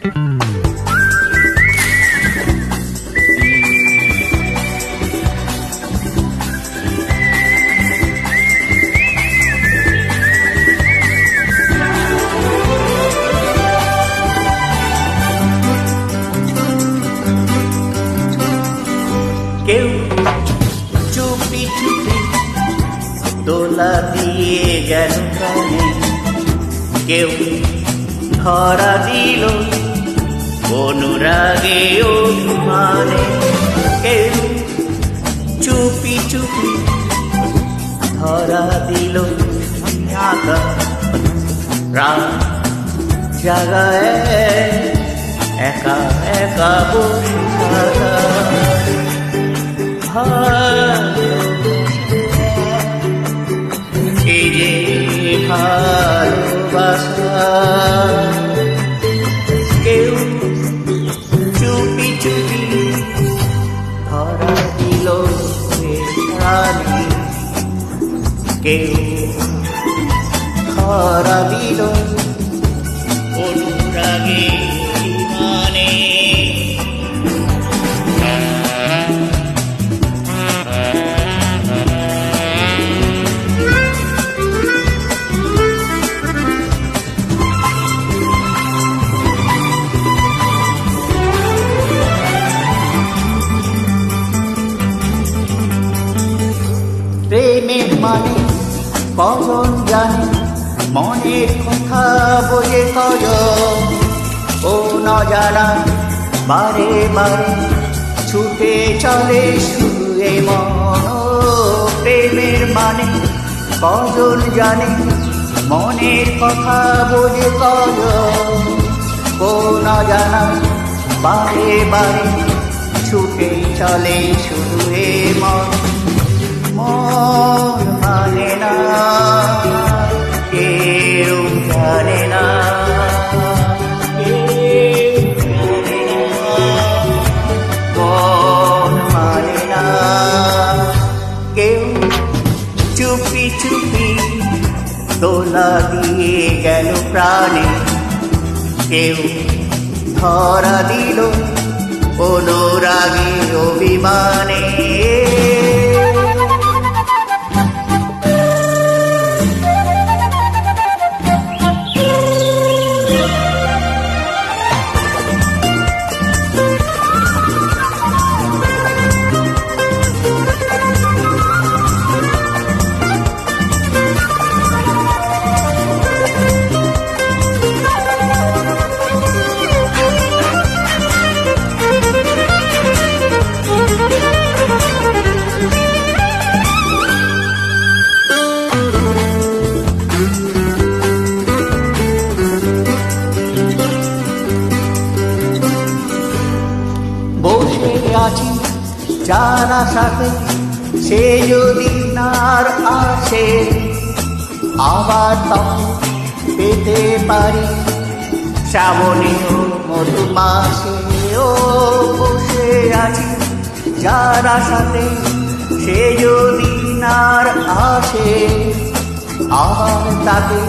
কেউ চুপি চুপি দোলা দিয়ে গেল কানে, কেউ ধরা দিল অনুরাগে অভিমানে। কেউ চুপি চুপি ধরা দিল আঁকা রাত জাগায় একা একা বসে থাকা। এই যে ভালোবাসা, কেউ চুপি চুপি ধরা দিল প্রাণী, কেউ ধরা দিল অনুরাগে মানে। প্রেমের মানে কজন জানে, মনের কথা বোঝে কজন। ও নজানা বারে বারে ছুটে চলে শুয়ে মন। প্রেমের মানে কজন জানে, মনের কথা বোঝে কজন। ও নজানা বারে বারে ছুটে চলে শুয়ে মন। মন মানে না কেউ জানে না, মন মানে না কেউ চুপি চুপি দোলা দিয়ে গেল প্রাণে, কেউ ধরা দিল অনুরাগে অভিমানে। বসে আছি যার সাথে, সে যদি নার আসে আবার তখন পেতে পারি শ্রাবণীয় মধুমাসে। ও বসে আছি যার সাথে, সে যদি নার আসে আবার তাকে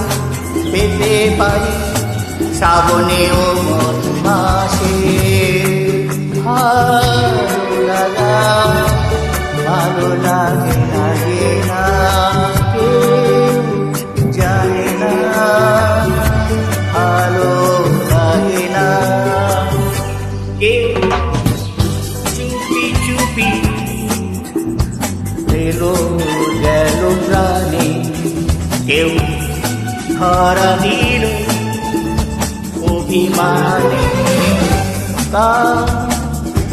পেতে পারি শ্রাবণীয় মধুমাসে। ভালো লাগে লাগে না কেউ জানে না, ভালো লাগে না কেউ চুপি চুপি এলো গেল প্রাণে, কেউ ধরা দিল অভিমানে।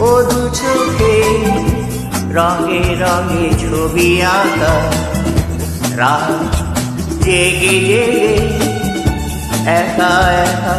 ও দু চোখে রঙে রঙে ছবি আঁকা, রাত জেগে জেগে একা একা